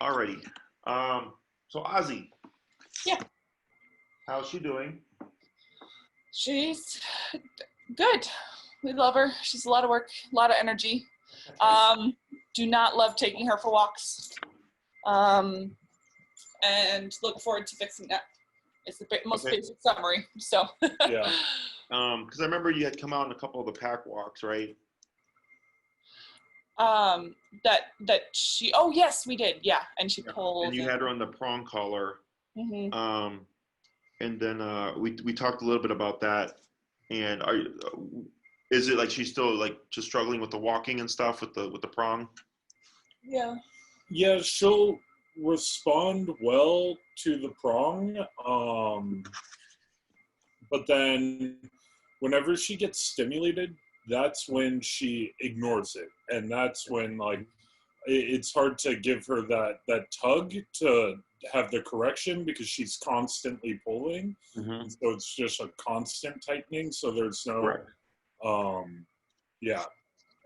Alrighty. So Ozzy, Yeah, how's she doing? she's good. We love her. She's a lot of work, a lot of energy. Um, do not love taking her for walks. Um, and look forward to fixing that. It's the most Okay. basic summary. So, Yeah. Because I remember you had come out in a couple of the pack walks, right? that she. Oh yes, we did. Yeah, and she Yeah. And pulled. you had her on the prong collar. Mhm. Um, and then we talked a little bit about that. And is it like she's still like just struggling with the walking and stuff with the prong? Yeah. Yeah, she'll respond well to the prong. But then whenever she gets stimulated, that's when she ignores it. And that's when like it's hard to give her that tug to have the correction because she's constantly pulling. Mm-hmm. And so it's just a constant tightening. So there's no Correct. yeah.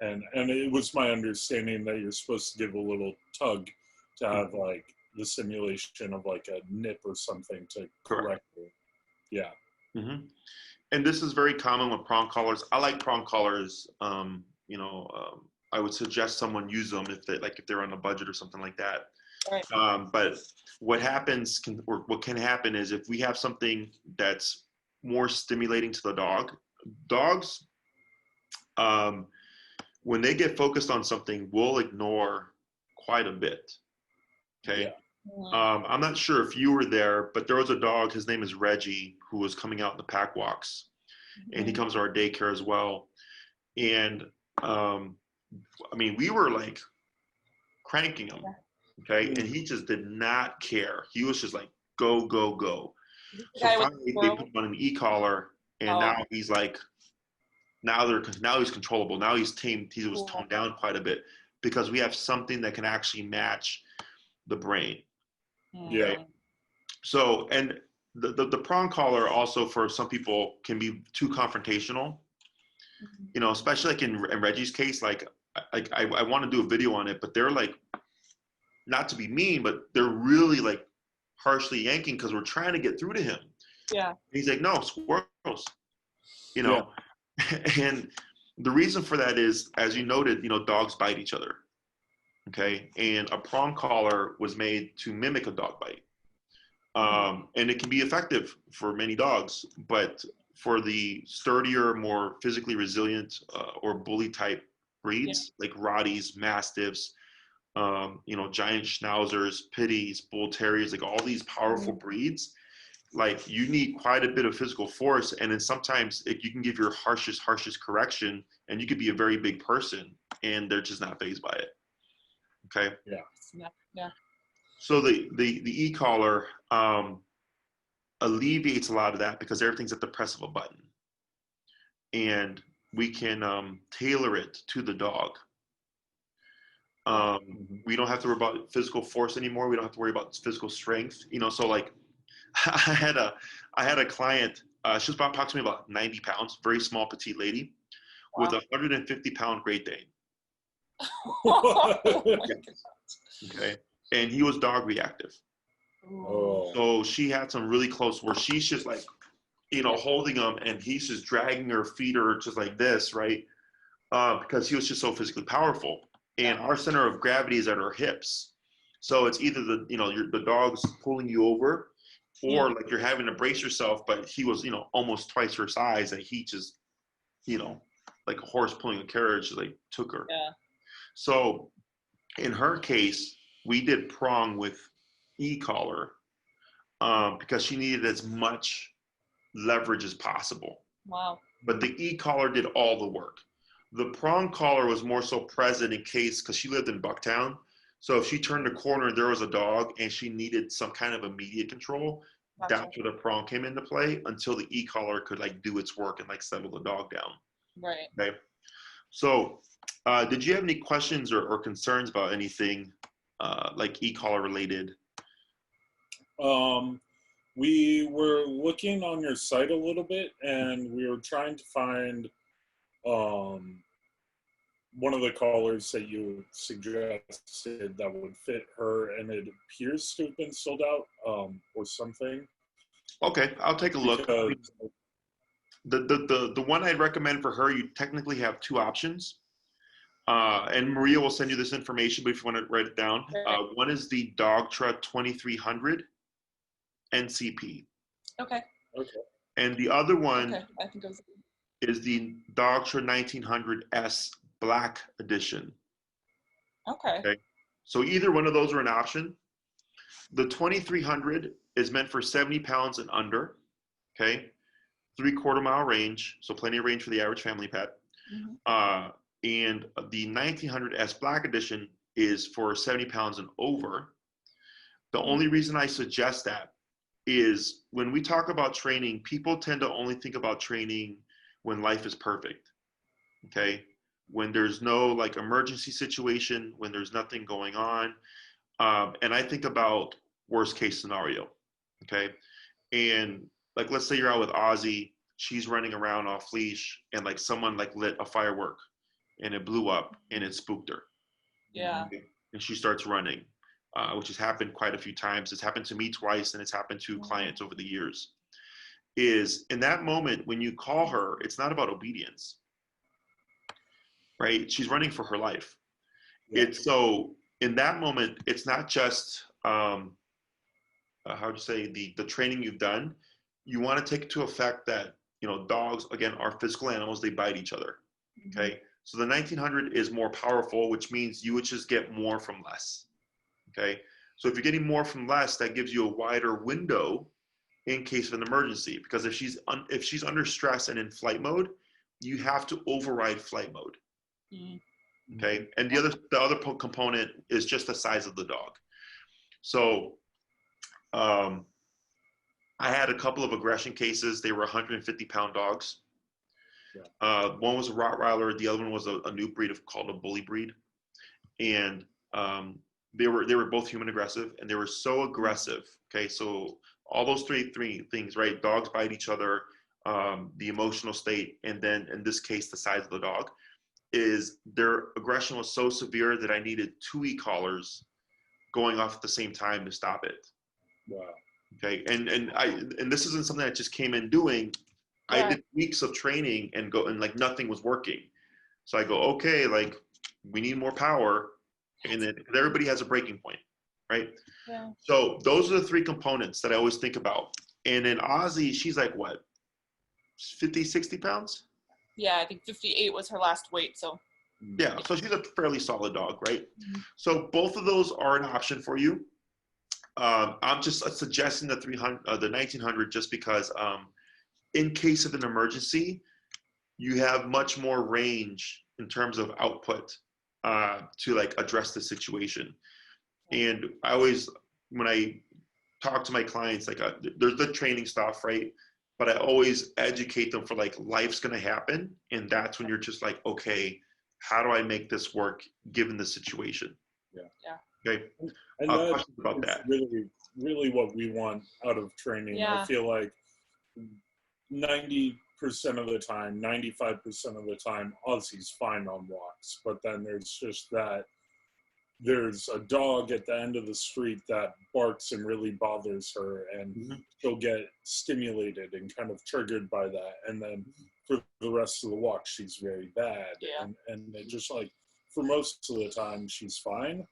And it was my understanding that you're supposed to give a little tug to have like the simulation of like a nip or something to Correct. correct it. Yeah. Mm-hmm. And this is very common with prong collars. I like prong collars. I would suggest someone use them if they're on a budget or something like that. Right. But what can happen is if we have something that's more stimulating to the dogs, um, when they get focused on something, will ignore quite a bit. Okay. Yeah. I'm not sure if you were there, but there was a dog. His name is Reggie, who was coming out in the pack walks, and he comes to our daycare as well. And I mean, we were like cranking him, okay, and he just did not care. He was just like go go go. So Guy with finally, they the put him on an e-collar, and oh, now he's like now he's controllable. Now he's tamed. He was toned down quite a bit because we have something that can actually match the brain. Yeah. Okay. So, and the prong collar also for some people can be too confrontational. Especially like in Reggie's case, I want to do a video on it, but they're like, not to be mean, but they're really like harshly yanking because we're trying to get through to him. Yeah. And he's like, no, squirrels, you Yeah. know. And the reason for that is, as you noted, dogs bite each other. Okay. And a prong collar was made to mimic a dog bite. And it can be effective for many dogs, but for the sturdier, more physically resilient or bully type breeds like Rotties, Mastiffs, giant Schnauzers, Pitties, Bull Terriers, like all these powerful breeds, like you need quite a bit of physical force. And then sometimes you can give your harshest correction and you could be a very big person and they're just not fazed by it. Okay. Yeah. Yeah. So the e-collar alleviates a lot of that because everything's at the press of a button, and we can tailor it to the dog. We don't have to worry about physical force anymore. We don't have to worry about physical strength. So like, I had a client. She was approximately about 90 pounds, very small, petite lady, with a 150-pound Great Dane. Okay, and he was dog reactive. Oh. So she had some really close where she's just like, holding him, and he's just dragging her feet or just like this, right? Because he was just so physically powerful. And our center of gravity is at our hips. So it's either the dog's pulling you over, or like you're having to brace yourself, but he was, almost twice her size, and he just, like a horse pulling a carriage, like took her. Yeah. So in her case, we did prong with e-collar because she needed as much leverage as possible. Wow. But the e-collar did all the work. The prong collar was more so present in case, because she lived in Bucktown. So if she turned a corner and there was a dog and she needed some kind of immediate control, that's where the prong came into play until the e-collar could like do its work and like settle the dog down. Right. Okay. So did you have any questions or concerns about anything like e-collar related? We were looking on your site a little bit, and we were trying to find one of the collars that you suggested that would fit her, and it appears to have been sold out, or something. Okay, I'll take a look. Because, The one I'd recommend for her, you technically have two options. And Maria will send you this information, but if you want to write it down, one is the Dogtra 2300 NCP. Okay. And the other one Okay. I think it was. is the Dogtra 1900S Black Edition. Okay. So either one of those are an option. The 2300 is meant for 70 pounds and under. Okay. 3/4 mile range. So plenty of range for the average family pet. Mm-hmm. And the 1900S Black Edition is for 70 pounds and over. The only reason I suggest that is when we talk about training, people tend to only think about training when life is perfect. Okay. When there's no like emergency situation, when there's nothing going on. And I think about worst case scenario. Okay. And like, let's say you're out with Ozzy, she's running around off leash and like someone like lit a firework and it blew up and it spooked her. Yeah. And she starts running, which has happened quite a few times. It's happened to me twice and it's happened to clients over the years. Is in that moment when you call her, it's not about obedience, right? She's running for her life. Yeah. It's so in that moment, it's not just how do you say the training you've done. You want to take into effect that dogs again are physical animals; they bite each other. Okay, so the 1900 is more powerful, which means you would just get more from less. Okay, so if you're getting more from less, that gives you a wider window in case of an emergency. Because if she's under stress and in flight mode, you have to override flight mode. Okay, and the other component is just the size of the dog. So I had a couple of aggression cases. They were 150-pound dogs. Yeah. One was a Rottweiler. The other one was a new breed called a bully breed. And they were both human aggressive, and they were so aggressive. Okay, so all those three things, right? Dogs bite each other, the emotional state, and then in this case, the size of the dog. Is their aggression was so severe that I needed 2 e-collars going off at the same time to stop it. Wow. Okay, and this isn't something I just came in doing. I did weeks of training and like nothing was working. So I go, okay, like we need more power, and then everybody has a breaking point, right? Yeah. So those are the 3 components that I always think about. And then Ozzy, she's like what, 50, 60 pounds? Yeah, I think 58 was her last weight. So. Yeah, so she's a fairly solid dog, right? So both of those are an option for you. I'm just suggesting the 1900 just because in case of an emergency, you have much more range in terms of output to like address the situation. And I always, when I talk to my clients, like there's the training stuff, right? But I always educate them for like life's gonna happen, and that's when you're just like, okay, how do I make this work given the situation? Yeah. Okay. And Questions about that? Really what we want out of training. Yeah. I feel like 90% of the time, 95% of the time, Ozzy's fine on walks. But then there's a dog at the end of the street that barks and really bothers her, and she'll get stimulated and kind of triggered by that. And then for the rest of the walk, she's very bad. Yeah. And it just like, for most of the time, she's fine.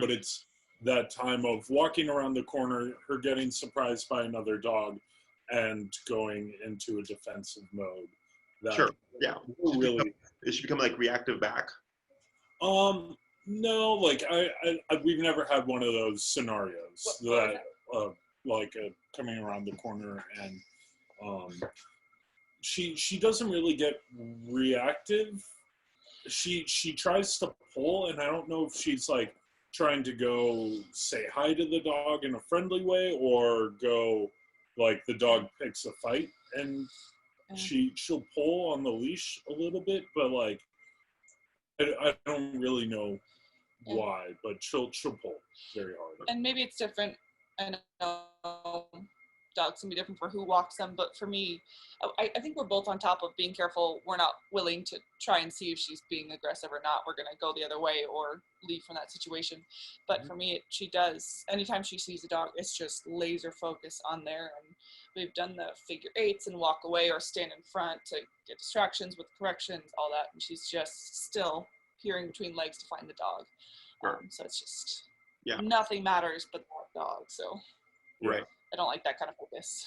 But it's that time of walking around the corner, her getting surprised by another dog, and going into a defensive mode. Sure. Yeah. Really. It should become like reactive back. No, like we've never had one of those scenarios coming around the corner, and she doesn't really get reactive. She tries to pull, and I don't know if she's like trying to go say hi to the dog in a friendly way, or go like the dog picks a fight, and she'll pull on the leash a little bit, but like I don't really know why, but she'll pull very hard. And maybe it's different. I know dogs can be different for who walks them, but for me, I think we're both on top of being careful. We're not willing to try and see if she's being aggressive or not. We're going to go the other way or leave from that situation. But for me, she does, anytime she sees a dog, it's just laser focus on there. And we've done the figure eights and walk away or stand in front to get distractions with corrections, all that. And she's just still peering between legs to find the dog. So it's just, nothing matters but the dog. So Right. I don't like that kind of focus.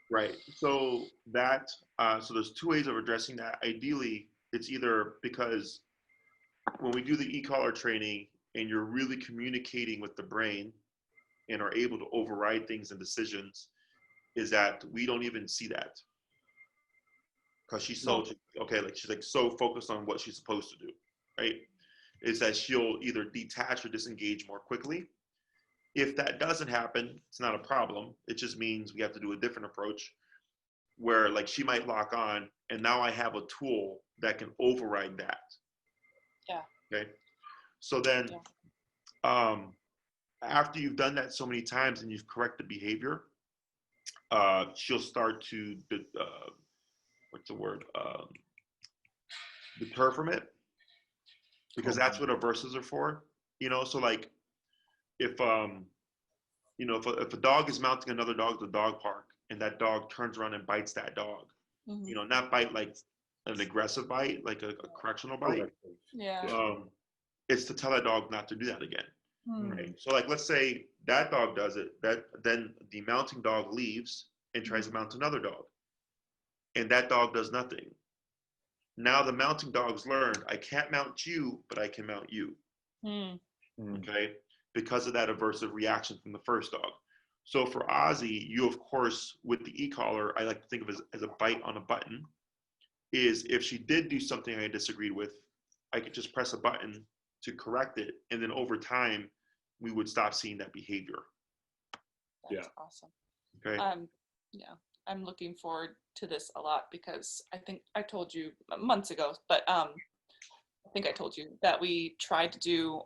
Right. So that, so there's two ways of addressing that. Ideally, it's either because when we do the e-collar training and you're really communicating with the brain and are able to override things and decisions, is that we don't even see that. Because she's so, like she's like so focused on what she's supposed to do, right? Is that she'll either detach or disengage more quickly. If that doesn't happen, it's not a problem. It just means we have to do a different approach where like she might lock on and now I have a tool that can override that. Yeah. Okay. So then after you've done that so many times and you've corrected behavior, she'll start to, what's the word? Deter from it, because that's what aversives are for, you know? So like, if you know, if a dog is mounting another dog at the dog park and that dog turns around and bites that dog, you know, not bite like an aggressive bite, like a correctional bite. It's to tell that dog not to do that again. Right. So like, let's say that dog does it, then the mounting dog leaves and tries to mount another dog, and that dog does nothing. Now the mounting dog's learned, I can't mount you, but I can mount you. Okay. Because of that aversive reaction from the first dog. So for Ozzy, you of course, with the e-collar, I like to think of it as a bite on a button, is if she did do something I disagreed with, I could just press a button to correct it. And then over time, we would stop seeing that behavior. That's awesome. Okay. I'm looking forward to this a lot because I think I told you months ago, but I think I told you that we tried to do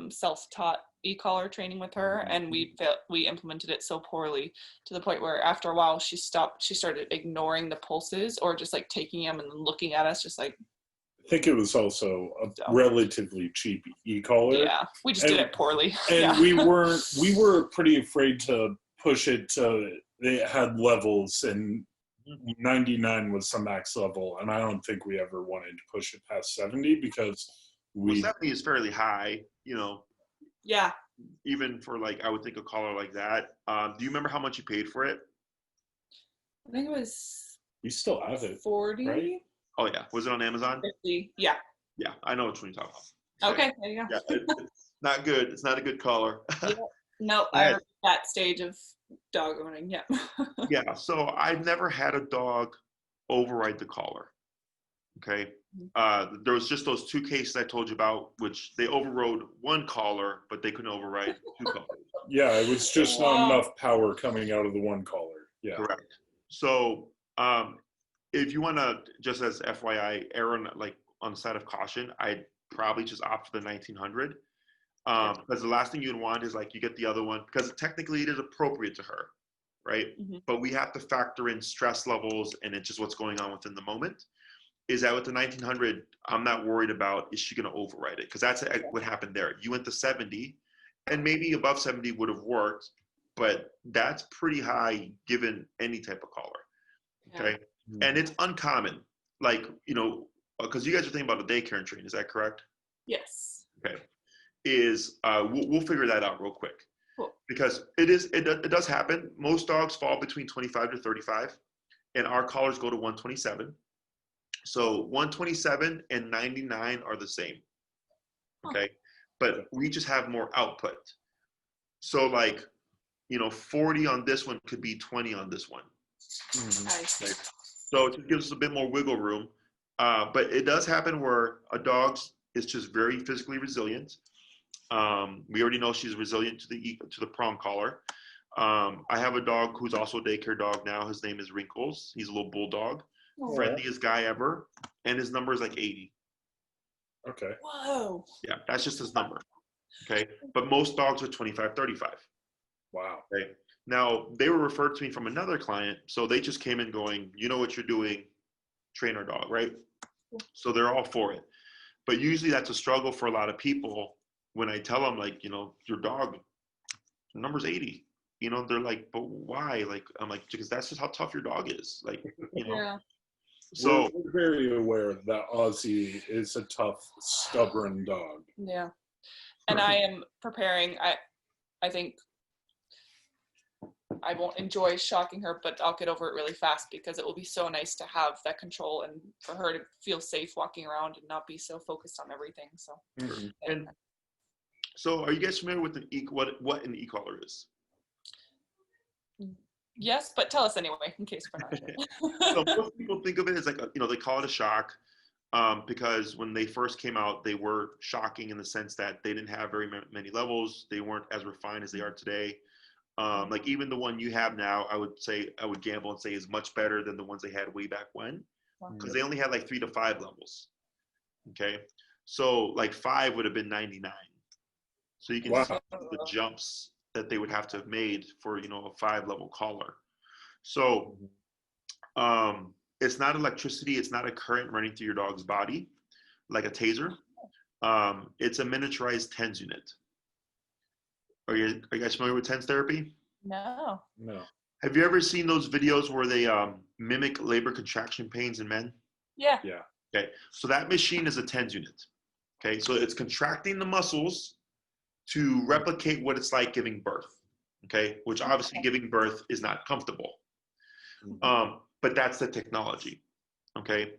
self-taught e-collar training with her, and we implemented it so poorly to the point where after a while she started ignoring the pulses or just like taking them and looking at us just like. I think it was also a relatively cheap e-collar. Yeah, we just did it poorly. And we were pretty afraid to push it to, it had levels and 99 was the max level, and I don't think we ever wanted to push it past 70 because 70 is fairly high, you know. Yeah. Even for like, I would think a collar like that. Do you remember how much you paid for it? I think it was. You still have it. 40. Right? Oh yeah. Was it on Amazon? 50. Yeah. Yeah, I know which one you're talking about. Okay, there you go. It's not good. It's not a good collar. No, I remember that stage of dog owning. Yeah. Yeah. So I've never had a dog override the collar. Okay. There was just those two cases I told you about, which they overrode one collar, but they couldn't override two collars. Yeah, it was just not enough power coming out of the one collar. Yeah. Correct. So if you want to, just as FYI, err on, like on the side of caution, I'd probably just opt for the 1900. Because the last thing you'd want is like you get the other one, because technically it is appropriate to her, right? But we have to factor in stress levels and it's just what's going on within the moment. Is that with the 1900, I'm not worried about, is she going to override it? Because that's what happened there. You went to 70, and maybe above 70 would have worked, but that's pretty high given any type of collar, okay? And it's uncommon, like, you know, because you guys are thinking about the daycare and train, is that correct? Yes. Okay. We'll figure that out real quick. Cool. Because it does happen. Most dogs fall between 25 to 35, and our collars go to 127. So 127 and 99 are the same, okay? But we just have more output. So like, you know, 40 on this one could be 20 on this one. Okay? So it gives us a bit more wiggle room. But it does happen where a dog is just very physically resilient. We already know she's resilient to the prong collar. I have a dog who's also a daycare dog now. His name is Wrinkles. He's a little bulldog. Friendliest guy ever, and his number is like 80. Okay. Whoa. Yeah, that's just his number. Okay, but most dogs are 25, 35. Wow. Okay, Now, they were referred to me from another client, so they just came in going, you know what you're doing, train our dog, right? So they're all for it. But usually that's a struggle for a lot of people when I tell them, like, your dog, number's 80. They're like, but why? Like, I'm like, because that's just how tough your dog is. Like, Yeah. So we're very aware that Ozzy is a tough, stubborn dog. Yeah. And I am preparing. I think I won't enjoy shocking her, but I'll get over it really fast because it will be so nice to have that control and for her to feel safe walking around and not be so focused on everything. So, and so are you guys familiar with what an e-collar is? Yes, but tell us anyway, in case we're not sure. So most people think of it as like, they call it a shock because when they first came out, they were shocking in the sense that they didn't have very many levels. They weren't as refined as they are today. Like even the one you have now, I would gamble and say is much better than the ones they had way back when, because they only had like 3 to 5 levels. Okay, so like 5 would have been 99. So you can see the jumps that they would have to have made for a 5-level collar. So it's not electricity, it's not a current running through your dog's body like a taser. It's a miniaturized TENS unit. Are you guys familiar with TENS therapy? No. Have you ever seen those videos where they mimic labor contraction pains in men? Yeah. Okay, so that machine is a TENS unit. Okay, so it's contracting the muscles to replicate what it's like giving birth. Okay, which obviously giving birth is not comfortable. But that's the technology. Okay,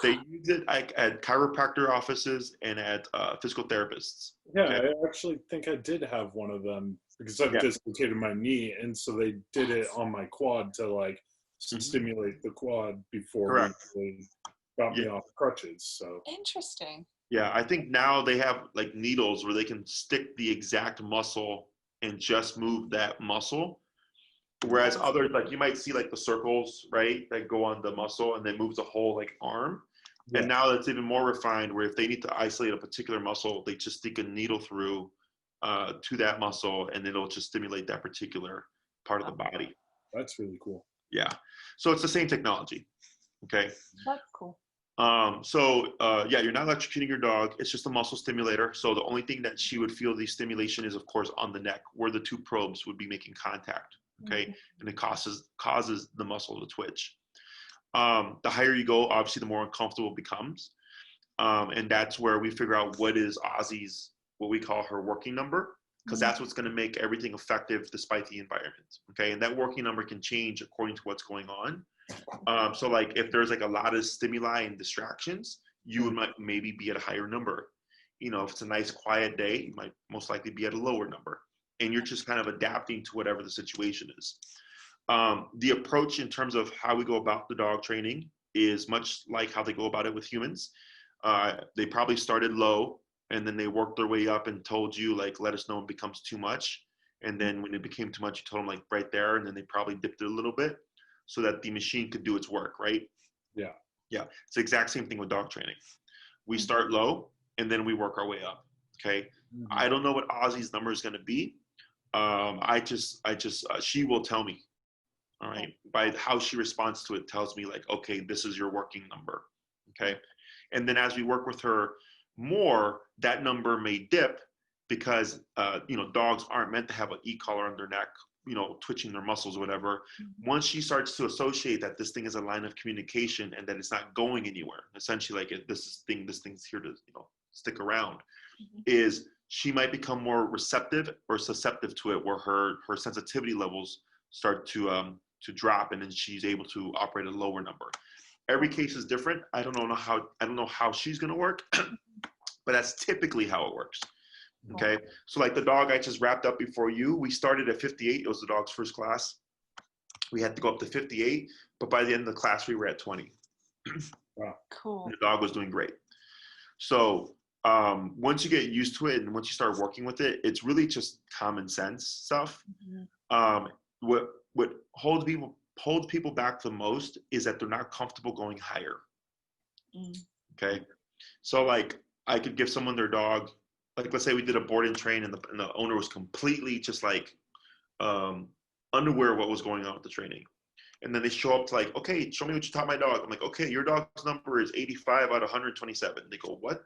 they use it at chiropractor offices and at physical therapists. Yeah, okay? I actually think I did have one of them because I've dislocated my knee, and so they did it on my quad to like stimulate the quad before they got me off crutches. So interesting. Yeah, I think now they have like needles where they can stick the exact muscle and just move that muscle. Whereas others, like you might see like the circles, right, that go on the muscle and then moves the whole like arm. And now it's even more refined where if they need to isolate a particular muscle, they just stick a needle through to that muscle and it'll just stimulate that particular part of the body. That's really cool. Yeah. So it's the same technology. Okay. That's cool. You're not electrocuting your dog. It's just a muscle stimulator. So the only thing that she would feel the stimulation is, of course, on the neck where the 2 probes would be making contact. Okay. And it causes the muscle to twitch. The higher you go, obviously, the more uncomfortable it becomes. And that's where we figure out what is Ozzy's, what we call her working number, because that's what's going to make everything effective despite the environment. Okay. And that working number can change according to what's going on. So like if there's like a lot of stimuli and distractions, you would maybe be at a higher number. If it's a nice quiet day, you might most likely be at a lower number. And you're just kind of adapting to whatever the situation is. The approach in terms of how we go about the dog training is much like how they go about it with humans. They probably started low and then they worked their way up and told you like, let us know when it becomes too much. And then when it became too much, you told them like right there, and then they probably dipped it a little bit so that the machine could do its work, right? Yeah. It's the exact same thing with dog training. We start low and then we work our way up. Okay. I don't know what Ozzy's number is going to be. She will tell me. All right. By how she responds to it tells me like, okay, this is your working number. Okay. And then as we work with her more, that number may dip because, dogs aren't meant to have an e-collar on their neck, twitching their muscles or whatever. Once she starts to associate that this thing is a line of communication and that it's not going anywhere, essentially like this thing's here to, stick around, is she might become more receptive or susceptible to it, where her sensitivity levels start to drop, and then she's able to operate at a lower number. Every case is different. I don't know how she's going to work, but that's typically how it works. Okay. So like the dog I just wrapped up before you, we started at 58. It was the dog's first class. We had to go up to 58, but by the end of the class, we were at 20. Wow. Cool. And the dog was doing great. So once you get used to it and once you start working with it, it's really just common sense stuff. What holds people back the most is that they're not comfortable going higher. Okay. So like I could give someone their dog, like let's say we did a board and train and the owner was completely just like unaware of what was going on with the training. And then they show up to like, okay, show me what you taught my dog. I'm like, okay, your dog's number is 85 out of 127. They go, what?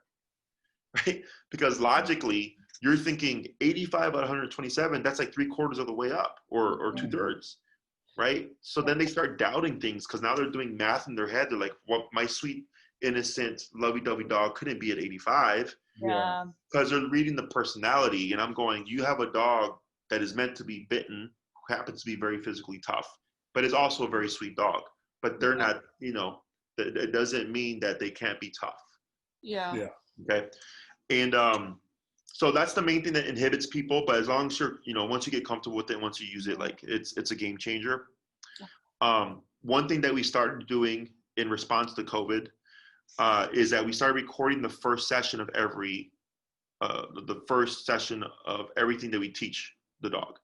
Right? Because logically, you're thinking 85 out of 127, that's like 3/4 of the way up, or 2/3, right? So then they start doubting things because now they're doing math in their head. They're like, well, my sweet, innocent, lovey-dovey dog couldn't be at 85. Yeah. Because they're reading the personality. And I'm going, you have a dog that is meant to be bitten, who happens to be very physically tough, but is also a very sweet dog. But they're not, it doesn't mean that they can't be tough. Yeah. Okay. And so that's the main thing that inhibits people. But as long as you're, once you get comfortable with it, once you use it, like it's a game changer. One thing that we started doing in response to COVID is that we started recording the first session of everything that we teach the dog.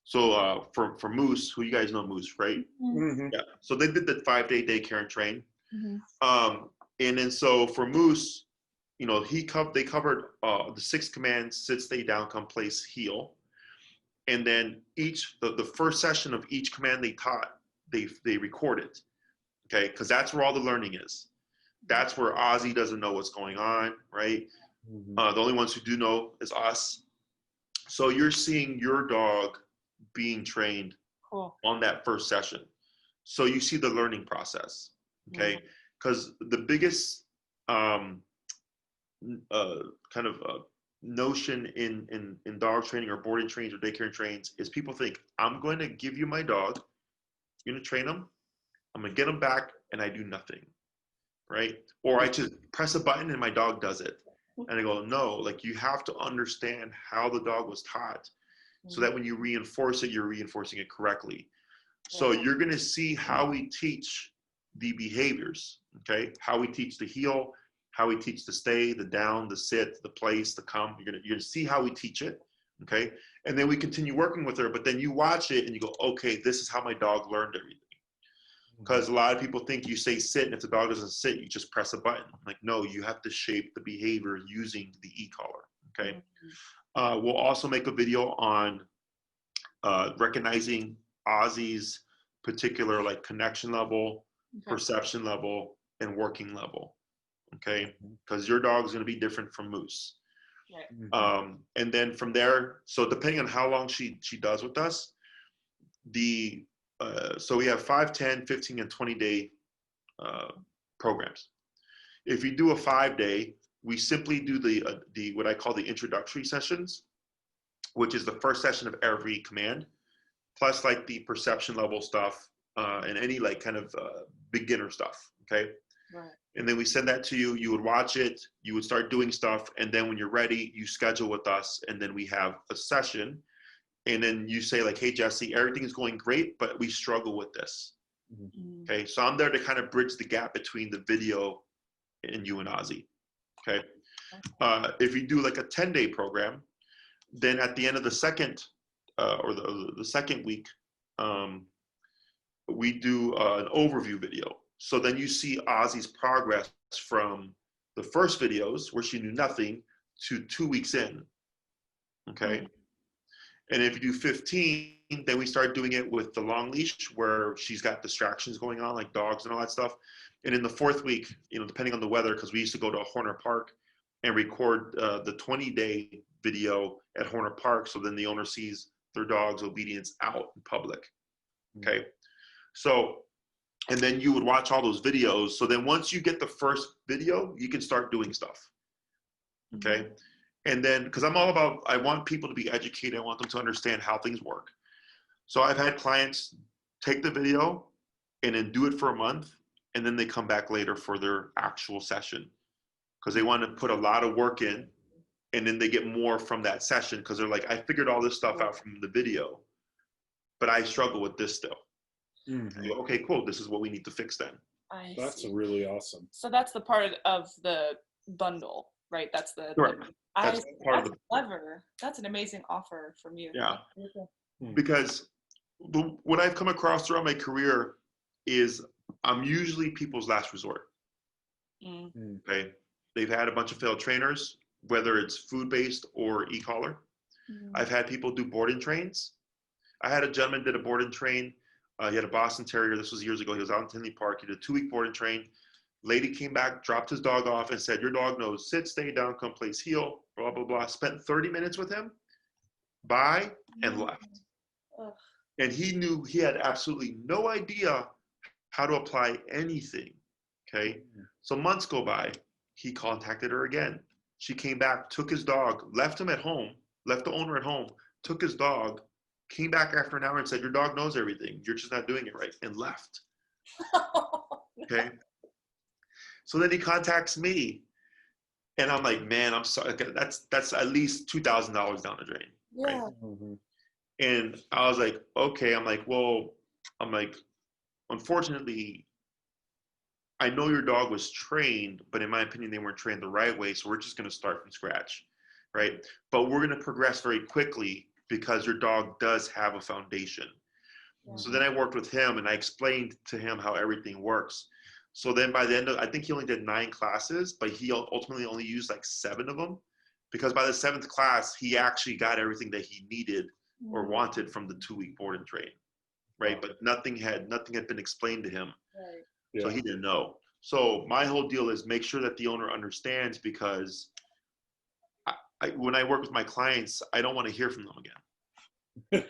So for Moose, who you guys know Moose, right? Mm-hmm. Yeah. So they did the 5-day daycare and train. Mm-hmm. And then so for Moose, they covered the 6 commands: sit, stay down, come, place, heel. And then the first session of each command they taught, they recorded, okay? Because that's where all the learning is. That's where Ozzy doesn't know what's going on, right? Mm-hmm. The only ones who do know is us. So you're seeing your dog being trained on that first session. So you see the learning process, okay? Because the biggest notion in dog training or boarding trains or daycare trains is people think, I'm going to give you my dog, you're going to train him, I'm going to get him back, and I do nothing, right? Or I just press a button and my dog does it. And I go, no, like you have to understand how the dog was taught so that when you reinforce it, you're reinforcing it correctly. So you're going to see how we teach the behaviors, okay? How we teach the heel, how we teach the stay, the down, the sit, the place, the come. You're gonna see how we teach it, okay? And then we continue working with her, but then you watch it and you go, okay, this is how my dog learned everything. Because a lot of people think you say sit, and if the dog doesn't sit, you just press a button. Like, no, you have to shape the behavior using the e-collar, okay? We'll also make a video on recognizing Ozzy's particular like connection level, perception level, and working level, okay? Because your dog is going to be different from Moose. And then from there, so depending on how long she does with us, so we have 5, 10, 15, and 20-day programs. If you do a 5-day, we simply do the what I call the introductory sessions, which is the first session of every command, plus like the perception level stuff and any like kind of beginner stuff, okay? And then we send that to you, you would watch it, you would start doing stuff, and then when you're ready, you schedule with us, and then we have a session, and then you say like, hey, Jesse, everything is going great, but we struggle with this, okay? So I'm there to kind of bridge the gap between the video and you and Ozzy, okay? If you do like a 10-day program, then at the end of the second, or the second week, we do an overview video. So then you see Ozzy's progress from the first videos where she knew nothing to 2 weeks in, okay? And if you do 15, then we start doing it with the long leash where she's got distractions going on like dogs and all that stuff. And in the 4th week, depending on the weather, because we used to go to Horner Park and record the 20-day video at Horner Park, so then the owner sees their dog's obedience out in public, okay? So, and then you would watch all those videos. So then once you get the first video, you can start doing stuff, okay? And then, because I'm all about, I want people to be educated. I want them to understand how things work. So I've had clients take the video and then do it for a month, and then they come back later for their actual session because they want to put a lot of work in, and then they get more from that session because they're like, I figured all this stuff out from the video, but I struggle with this still. Go, okay, cool. This is what we need to fix then. That's really awesome. So that's the part of the bundle, right? That's the That's clever. That's an amazing offer from you. Yeah. Because what I've come across throughout my career is I'm usually people's last resort. Okay. They've had a bunch of failed trainers, whether it's food-based or e-collar. I've had people do boarding trains, I had a gentleman did a board and train. He had a Boston Terrier. This was years ago. He was out in Tinley Park. He did a 2-week board and train. Lady came back, dropped his dog off, and said, "Your dog knows sit, stay down, come place, heel." Blah blah blah. Spent 30 minutes with him. Bye, and left. Ugh. And he had absolutely no idea how to apply anything. Okay. So months go by. He contacted her again. She came back, took his dog, left him at home, left the owner at home, took his dog, came back after an hour and said, "Your dog knows everything. You're just not doing it right," and left. Okay. So then he contacts me. And I'm like, "Man, I'm sorry. Okay, that's at least $2,000 down the drain." Yeah. Right. And I was like, okay. I'm like, unfortunately, I know your dog was trained, but in my opinion, they weren't trained the right way. So we're just going to start from scratch. Right. But we're going to progress very quickly because your dog does have a foundation. Yeah. So then I worked with him and I explained to him how everything works. So then by the end of, I think he only did 9 classes, but he ultimately only used like 7 of them, because by the 7th class, he actually got everything that he needed or wanted from the 2-week board and train, right? But nothing had been explained to him, Right. so he didn't know. So my whole deal is make sure that the owner understands, because when I work with my clients, I don't want to hear from them again.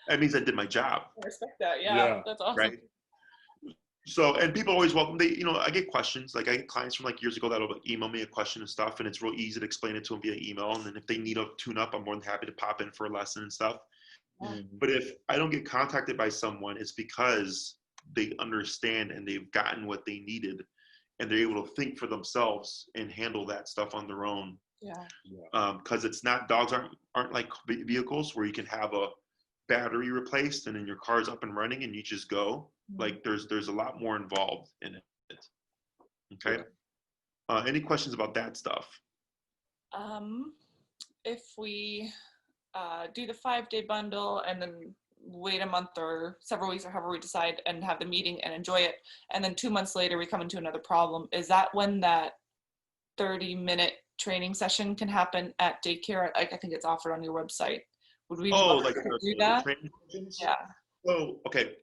That means I did my job. I respect that. Yeah. That's awesome. Right. So, and people always welcome, I get questions. Like I get clients from like years ago that'll email me a question and stuff, and it's real easy to explain it to them via email. And then if they need a tune up, I'm more than happy to pop in for a lesson and stuff. But if I don't get contacted by someone, it's because they understand and they've gotten what they needed, and they're able to think for themselves and handle that stuff on their own. Yeah. Because it's not, dogs aren't like vehicles where you can have a battery replaced and then your car's up and running and you just go. Like there's a lot more involved in it. Okay. Any questions about that stuff? If we do the 5-day bundle and then wait a month or several weeks or however we decide and have the meeting and enjoy it, and then 2 months later we come into another problem, is that when that 30-minute training session can happen at Daycare? Like, I think it's offered on your website. Would we like do that? training sessions? Yeah. Oh, okay.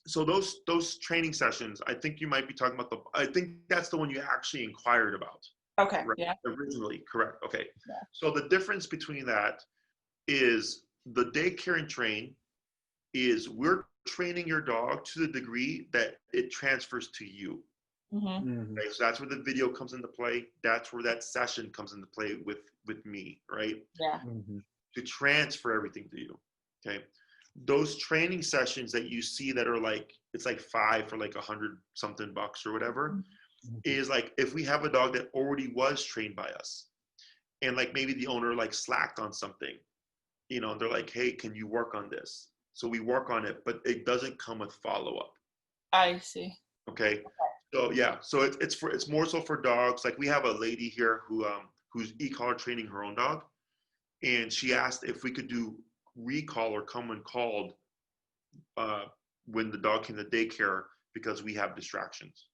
So those training sessions, I think you might be talking about I think that's the one you actually inquired about. Okay. Right? Yeah. Originally, correct. Okay. Yeah. So the difference between that is the Daycare and train is we're training your dog to the degree that it transfers to you. Okay, so that's where the video comes into play. That's where that session comes into play with me, right? Yeah. To transfer everything to you. Okay. Those training sessions that you see that are like, it's like 5 for like $100 something or whatever, is like if we have a dog that already was trained by us, and like maybe the owner like slacked on something, and they're like, "Hey, can you work on this?" So we work on it, but it doesn't come with follow-up. I see. Okay. So yeah, so it's more so for dogs. Like we have a lady here who's e-collar training her own dog, and she asked if we could do recall or come when called when the dog came to Daycare, because we have distractions.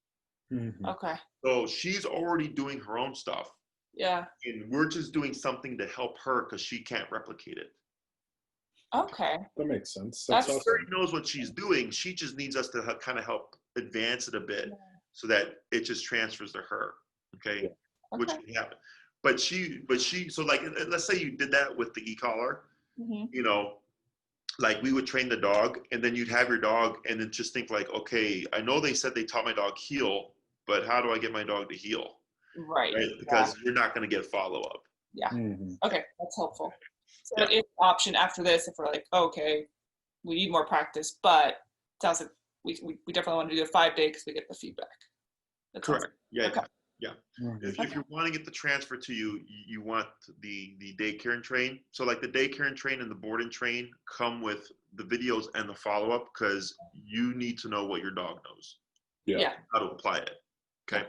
Okay. So she's already doing her own stuff. Yeah. And we're just doing something to help her because she can't replicate it. Okay. That makes sense. That's She awesome. already knows what she's doing. She just needs us to kind of help advance it a bit so that it just transfers to her. Okay. Which can happen. But so like, let's say you did that with the e-collar, like we would train the dog and then you'd have your dog and then just think like, okay, I know they said they taught my dog heel, but how do I get my dog to heel? Right. Because you're not going to get follow-up. Yeah. Okay. That's helpful. So it is an option after this if we're like, okay, we need more practice, but it sounds like we definitely want to do a 5-day because we get the feedback. That's correct. Awesome. Yeah. Okay. Yeah. If you want to get the transfer to you, you want the Daycare and train. So like the Daycare and train and the board and train come with the videos and the follow-up, because you need to know what your dog knows. Yeah. How to apply it. Okay.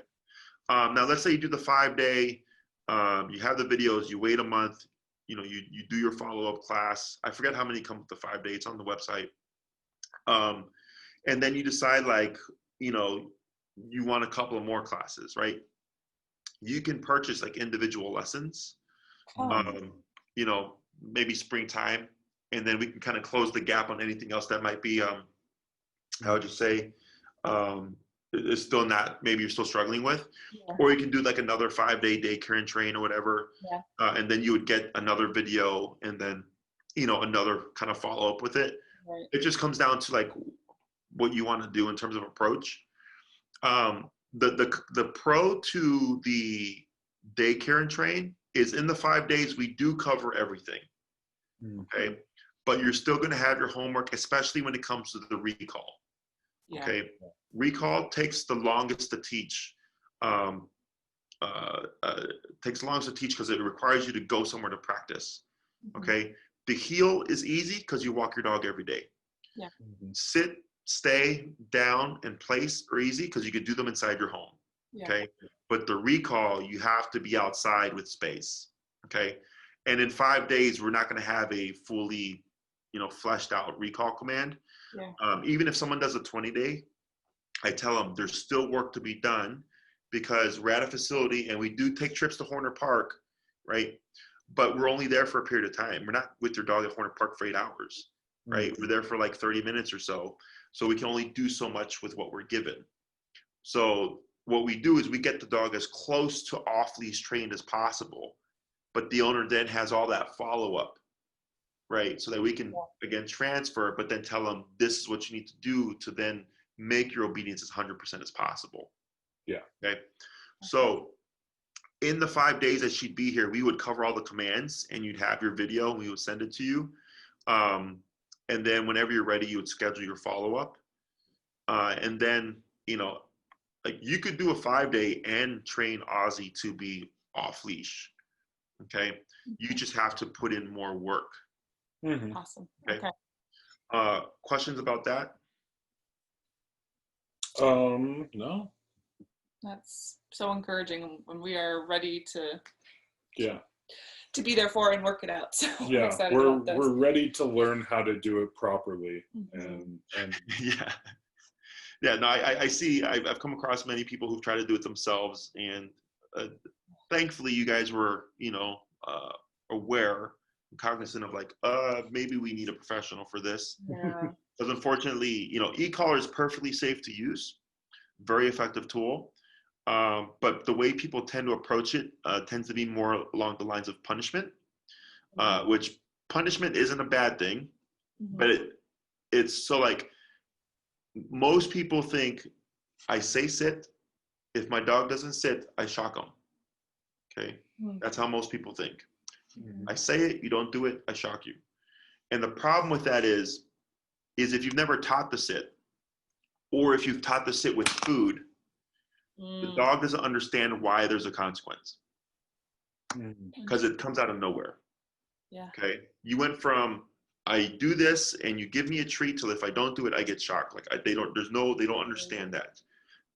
Now let's say you do the 5-day, you have the videos, you wait a month, you do your follow-up class. I forget how many come with the 5-day, it's on the website. And then you decide like, you want a couple of more classes, right? You can purchase like individual lessons, maybe springtime, and then we can kind of close the gap on anything else that might be, I would just say, is still not, maybe you're still struggling with. Yeah. Or you can do like another 5-day daycare and train or whatever. Yeah. And then you would get another video and then, you know, another kind of follow up with it. Right. It just comes down to like what you want to do in terms of approach. The pro to the daycare and train is in the 5 days, we do cover everything. Okay. But you're still going to have your homework, especially when it comes to the recall. Yeah. Okay. Recall takes the longest to teach. Takes the longest to teach because it requires you to go somewhere to practice. Okay. The heel is easy because you walk your dog every day. Yeah. Sit, stay, down, and place are easy because you could do them inside your home. Yeah. Okay. But the recall, you have to be outside with space. Okay. And in 5 days, we're not going to have a fully, you know, fleshed out recall command. Yeah. Even if someone does a 20-day, I tell them there's still work to be done because we're at a facility and we do take trips to Horner Park, right? But we're only there for a period of time. We're not with your dog at Horner Park for 8 hours, right? We're there for like 30 minutes or so. So we can only do so much with what we're given. So what we do is we get the dog as close to off-leash trained as possible, but the owner then has all that follow-up, right? So that we can, again, transfer, but then tell them this is what you need to do to then make your obedience as 100% as possible. Yeah. Okay. So in the 5 days that she'd be here, we would cover all the commands and you'd have your video and we would send it to you. And then whenever you're ready, you would schedule your follow-up. And then, you know, like you could do a 5-day and train Ozzy to be off leash. Okay. You just have to put in more work. Awesome. Okay. Questions about that? No. That's so encouraging when we are ready to be Yeah. there for and work it out. So I'm Yeah. excited about this. We're ready to learn how to do it properly. And Yeah. Yeah, no, I see, I've come across many people who've tried to do it themselves, and thankfully you guys were, you know, aware and cognizant of like, maybe we need a professional for this. Yeah. Because unfortunately, you know, e-collar is perfectly safe to use, very effective tool, but the way people tend to approach it tends to be more along the lines of punishment, which punishment isn't a bad thing, but it's so like, most people think I say sit. If my dog doesn't sit, I shock him. Okay. That's how most people think. I say it, you don't do it, I shock you. And the problem with that is if you've never taught the sit, or if you've taught the sit with food, the dog doesn't understand why there's a consequence. Because it comes out of nowhere. Yeah. Okay. You went from I do this and you give me a treat till if I don't do it, I get shocked. Like they don't understand that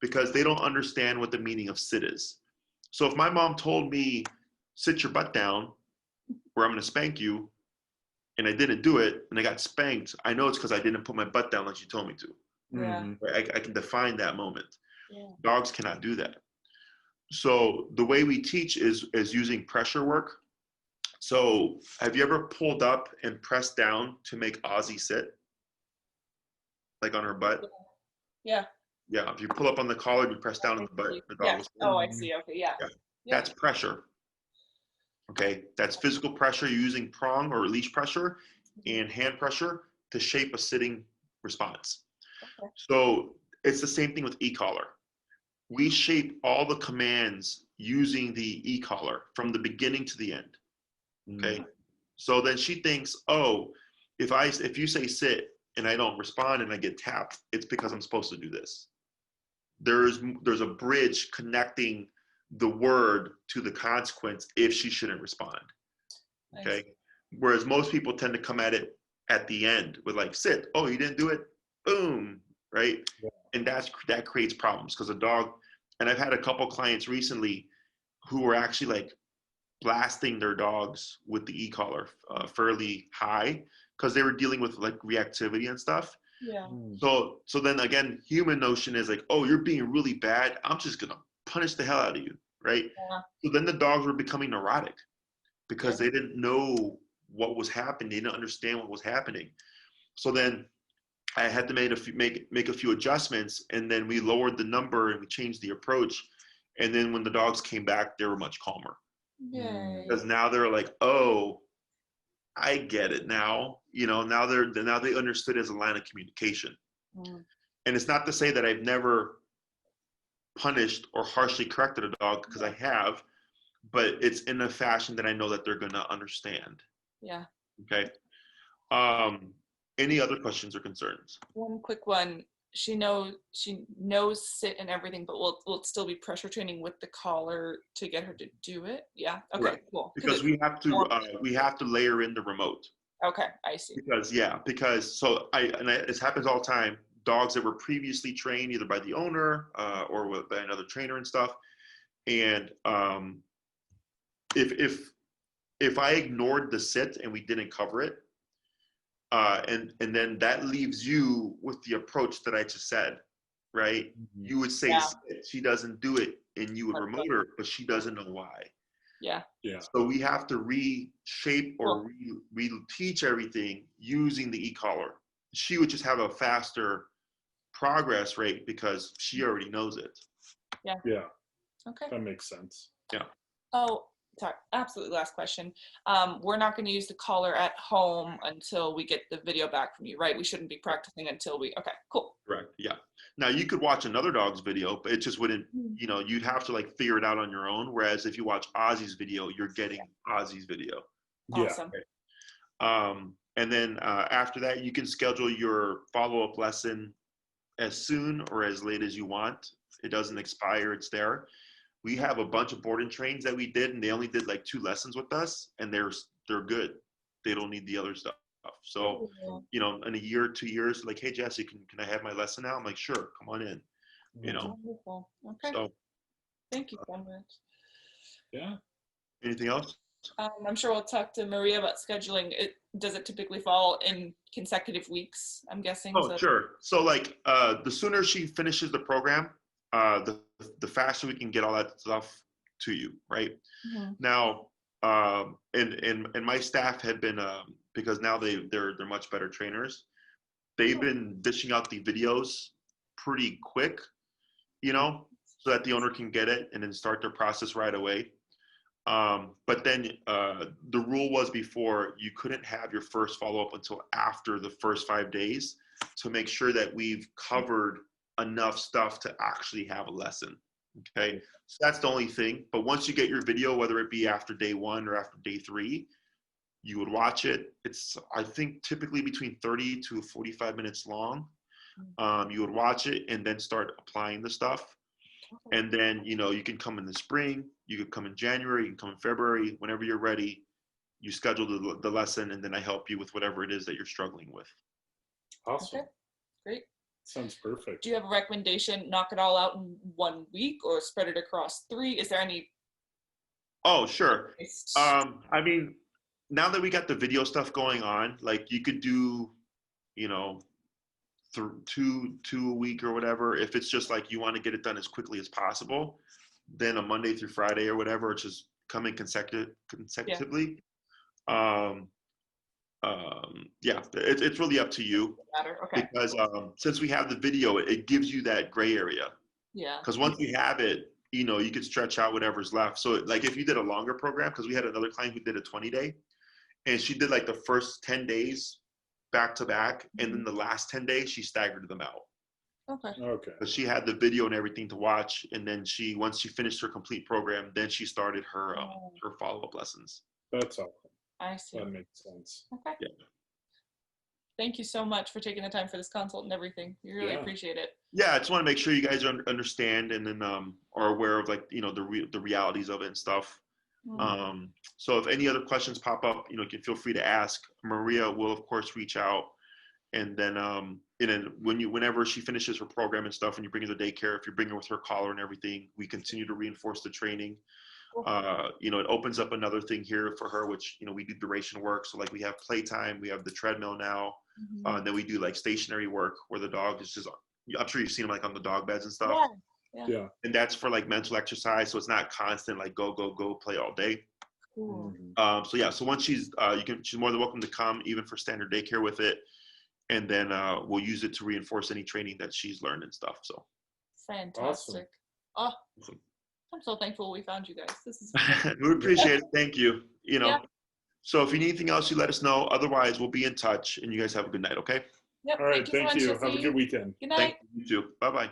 because they don't understand what the meaning of sit is. So if my mom told me, sit your butt down or I'm going to spank you, and I didn't do it and I got spanked, I know it's because I didn't put my butt down like she told me to. Yeah. Right? I can define that moment. Yeah. Dogs cannot do that. So the way we teach is using pressure work. So have you ever pulled up and pressed down to make Ozzy sit? Like on her butt? Yeah. Yeah, if you pull up on the collar and you press down on the butt, the dog will sit. Oh, I see. Okay, yeah. That's pressure. Okay, that's physical pressure. You're using prong or leash pressure and hand pressure to shape a sitting response. Okay. So it's the same thing with e-collar. We shape all the commands using the e-collar from the beginning to the end. Okay. So then she thinks, oh, if you say sit and I don't respond and I get tapped, it's because I'm supposed to do this. There's a bridge connecting the word to the consequence if she shouldn't respond. Okay. Whereas most people tend to come at it at the end with like sit. Oh, you didn't do it. Boom. Right. Yeah. And that creates problems because a dog, and I've had a couple clients recently who were actually like blasting their dogs with the e-collar fairly high because they were dealing with like reactivity and stuff. Yeah. So then again, human notion is like, oh, you're being really bad. I'm just gonna punish the hell out of you, right? Yeah. So then the dogs were becoming neurotic because they didn't know what was happening. They didn't understand what was happening. So then I had to make a few adjustments, and then we lowered the number and we changed the approach. And then when the dogs came back, they were much calmer. Yay. Because now they're like, oh, I get it now. Now they understood as a line of communication. Mm. And it's not to say that I've never punished or harshly corrected a dog, because I have, but it's in a fashion that I know that they're gonna understand. Yeah. Okay. Any other questions or concerns? One quick one. She knows sit and everything, but will it still be pressure training with the collar to get her to do it? Yeah. Okay. Correct. Cool. Because we have to layer in the remote. Okay, I see. Because it happens all the time. Dogs that were previously trained either by the owner or by another trainer and stuff, and if I ignored the sit and we didn't cover it, and then that leaves you with the approach that I just said, right? Mm-hmm. You would say, Yeah. sit. She doesn't do it, and you would remote her, but she doesn't know why. Yeah. Yeah. So we have to reshape or re-teach everything using the e-collar. She would just have a faster progress rate because she already knows it. Yeah. Okay. That makes sense. Yeah. Oh, sorry. Absolutely last question. We're not going to use the collar at home until we get the video back from you, right? We shouldn't be practicing until we, okay, cool. Correct. Yeah. Now you could watch another dog's video, but it just wouldn't, you'd have to like figure it out on your own. Whereas if you watch Ozzy's video, you're getting Ozzy's video. Awesome. Yeah. And then after that, you can schedule your follow-up lesson as soon or as late as you want. It doesn't expire. It's there. We have a bunch of board and trains that we did, and they only did like 2 lessons with us, and they're good. They don't need the other stuff. So, in a year or 2 years, like, hey, Jesse, can I have my lesson now? I'm like, sure, come on in. Wonderful. Okay. So, thank you so much. Yeah. Anything else? I'm sure we'll talk to Maria about scheduling. Does it typically fall in consecutive weeks, I'm guessing? Oh, sure. So like the sooner she finishes the program, the faster we can get all that stuff to you, right? Mm-hmm. Now, and my staff had been because now they're much better trainers. They've been dishing out the videos pretty quick, so that the owner can get it and then start their process right away. But then the rule was before you couldn't have your first follow-up until after the first 5 days to make sure that we've covered enough stuff to actually have a lesson. Okay, so that's the only thing. But once you get your video, whether it be after day 1 or after day 3, you would watch it. It's, I think, typically between 30 to 45 minutes long. You would watch it and then start applying the stuff. And then, you can come in the spring, you could come in January, you can come in February, whenever you're ready, you schedule the lesson, and then I help you with whatever it is that you're struggling with. Awesome. Okay. Great. Sounds perfect. Do you have a recommendation, knock it all out in 1 week or spread it across 3? Is there any? Oh, sure. I mean, now that we got the video stuff going on, like you could do, 2 a week or whatever. If it's just like you want to get it done as quickly as possible, then a Monday through Friday or whatever, it's just coming consecutively. Yeah, it's really up to you. Okay. Because since we have the video, it gives you that gray area. Yeah. Because once you have it, you can stretch out whatever's left. So like if you did a longer program, because we had another client who did a 20-day, and she did like the first 10 days back to back, and then the last 10 days she staggered them out. Okay. But she had the video and everything to watch, and then once she finished her complete program, then she started her follow-up lessons. That's awesome. I see. That makes sense. Okay. Yeah. Thank you so much for taking the time for this consult and everything. We really appreciate it. Yeah, I just want to make sure you guys understand and then are aware of like the realities of it and stuff. So if any other questions pop up, you can feel free to ask. Maria will of course reach out, and then whenever she finishes her program and stuff, and you bring her to daycare, if you bring her with her collar and everything, we continue to reinforce the training. It opens up another thing here for her, which we do duration work. So like we have playtime, we have the treadmill now, and then we do like stationary work where the dog is just, I'm sure you've seen them like on the dog beds and stuff. Yeah. And that's for like mental exercise, so it's not constant like go play all day. Cool. So yeah, so once she's more than welcome to come even for standard daycare with it, and then we'll use it to reinforce any training that she's learned and stuff. So Fantastic. Awesome. Oh, I'm so thankful we found you guys. This is we appreciate it. Thank you. Yeah. So if you need anything else, you let us know. Otherwise, we'll be in touch, and you guys have a good night. Okay. Yep. All right. Thank you so Thank much, you. Jesse. Have a good weekend. Good night. Thank you too. Bye bye.